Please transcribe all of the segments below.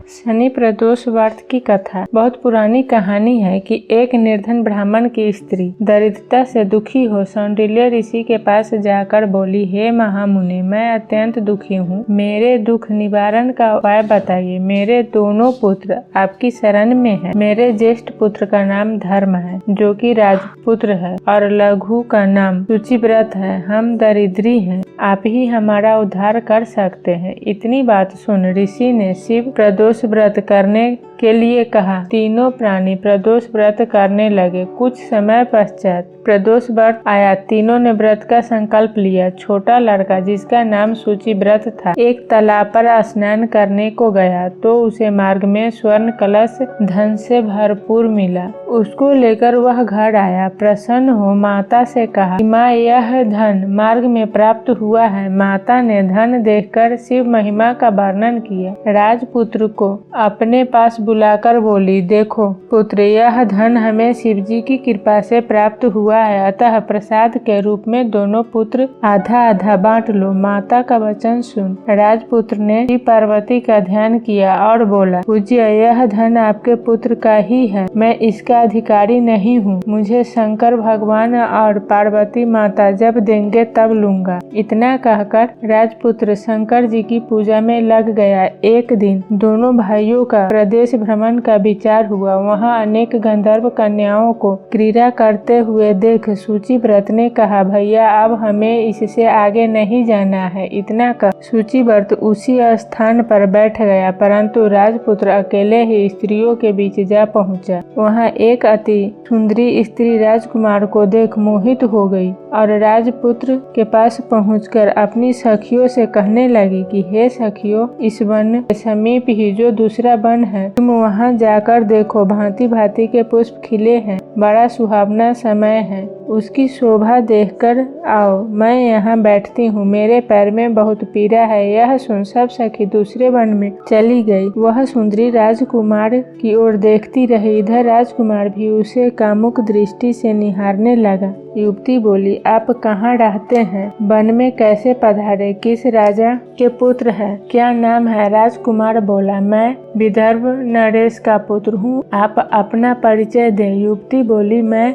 शनि प्रदोष व्रत की कथा। बहुत पुरानी कहानी है कि एक निर्धन ब्राह्मण की स्त्री दरिद्रता से दुखी हो शांडिल्य ऋषि के पास जाकर बोली, हे महामुनि, मैं अत्यंत दुखी हूँ, मेरे दुख निवारण का उपाय बताइए। मेरे दोनों पुत्र आपकी शरण में हैं। मेरे ज्येष्ठ पुत्र का नाम धर्म है, जो कि राजपुत्र है, और लघु का नाम शुचिव्रत है। हम दरिद्री हैं, आप ही हमारा उद्धार कर सकते हैं। इतनी बात सुन ऋषि ने शिव प्रदोष व्रत करने के लिए कहा। तीनों प्राणी प्रदोष व्रत करने लगे। कुछ समय पश्चात प्रदोष व्रत आया। तीनों ने व्रत का संकल्प लिया। छोटा लड़का, जिसका नाम शुचिव्रत था, एक तालाब पर स्नान करने को गया तो उसे मार्ग में स्वर्ण कलश धन से भरपूर मिला। उसको लेकर वह घर आया। प्रसन्न हो माता से कहा कि माँ, यह धन मार्ग में प्राप्त हुआ है। माता ने धन देखकर शिव महिमा का वर्णन किया। राजपुत्र को अपने पास बुलाकर बोली, देखो पुत्र, यह धन हमें शिवजी की कृपा से प्राप्त हुआ है, अतः प्रसाद के रूप में दोनों पुत्र आधा आधा बांट लो। माता का वचन सुन राजपुत्र ने शिव पार्वती का ध्यान किया और बोला, पूज्य, यह धन आपके पुत्र का ही है, मैं इसका अधिकारी नहीं हूँ। मुझे शंकर भगवान और पार्वती माता जब देंगे तब लूंगा। इतना कहकर राजपुत्र शंकर जी की पूजा में लग गया। एक दिन दोनों भाइयों का प्रदेश भ्रमण का विचार हुआ। वहाँ अनेक गंधर्व कन्याओं को क्रीड़ा करते हुए देख शुचिव्रत ने कहा, भैया, अब हमें इससे आगे नहीं जाना है। इतना कर शुचिव्रत उसी स्थान पर बैठ गया, परंतु राजपुत्र अकेले ही स्त्रियों के बीच जा पहुंचा। वहाँ एक अति सुंदरी स्त्री राजकुमार को देख मोहित हो गई और राजपुत्र के पास पहुंचकर अपनी सखियों से कहने लगी कि हे सखियों, इस वन के समीप ही जो दूसरा वन है, तुम वहाँ जाकर देखो। भांति भांति के पुष्प खिले हैं, बड़ा सुहावना समय है, उसकी शोभा देखकर आओ। मैं यहाँ बैठती हूँ, मेरे पैर में बहुत पीड़ा है। यह सुन सब सखी दूसरे वन में चली गई। वह सुंदरी राजकुमार की ओर देखती रही। इधर राजकुमार भी उसे कामुक दृष्टि से निहारने लगा। युवती बोली, आप कहाँ रहते हैं? वन में कैसे पधारे? किस राजा के पुत्र है? क्या नाम है? राजकुमार बोला, मैं विदर्भ नरेश का पुत्र हूँ, आप अपना परिचय दें। युवती बोली, मैं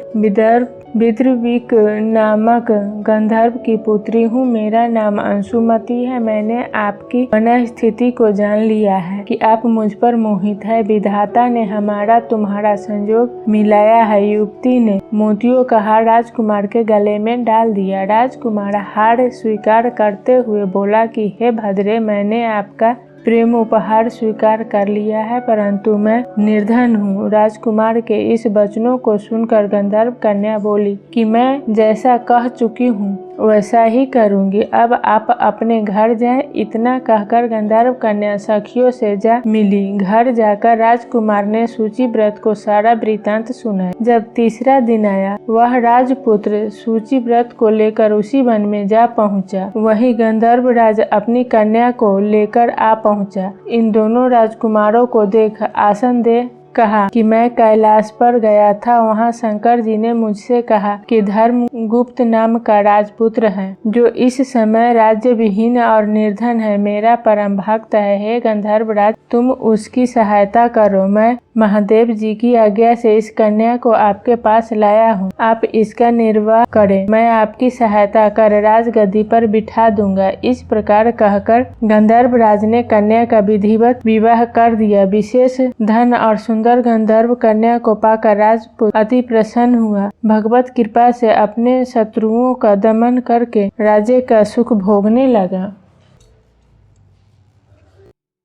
विद्रविक नामक गंधर्व की पुत्री हूँ, मेरा नाम अंशुमती है। मैंने आपकी मनस्थिति को जान लिया है कि आप मुझ पर मोहित है। विधाता ने हमारा तुम्हारा संयोग मिलाया है। युवती ने मोतियों का हार राजकुमार के गले में डाल दिया। राजकुमार हार स्वीकार करते हुए बोला कि हे भद्रे, मैंने आपका प्रेम उपहार स्वीकार कर लिया है, परंतु मैं निर्धन हूँ। राजकुमार के इस वचनों को सुनकर गंधर्व कन्या बोली कि मैं जैसा कह चुकी हूँ वैसा ही करूँगी, अब आप अपने घर जाएं। इतना कहकर गंधर्व कन्या सखियों से जा मिली। घर जाकर राजकुमार ने शुचिव्रत को सारा वृतांत सुनाया। जब तीसरा दिन आया, वह राजपुत्र शुचिव्रत को लेकर उसी वन में जा पहुंचा। वही गंधर्व राज अपनी कन्या को लेकर आ पहुंचा। इन दोनों राजकुमारों को देख आसन दे कहा कि मैं कैलाश पर गया था। वहां शंकर जी ने मुझसे कहा कि धर्मगुप्त नाम का राजपुत्र है, जो इस समय राज्य विहीन और निर्धन है, मेरा परम भक्त है। हे गंधर्व राज, तुम उसकी सहायता करो। मैं महादेव जी की आज्ञा से इस कन्या को आपके पास लाया हूँ, आप इसका निर्वाह करें। मैं आपकी सहायता कर राजगद्दी पर बिठा दूंगा। इस प्रकार कहकर गंधर्व राज ने कन्या का विधिवत विवाह कर दिया। विशेष धन और सुंदर गंधर्व कन्या को पाकर राजपुत्र अति प्रसन्न हुआ। भगवत कृपा से अपने शत्रुओं का दमन करके राज्य का सुख भोगने लगा।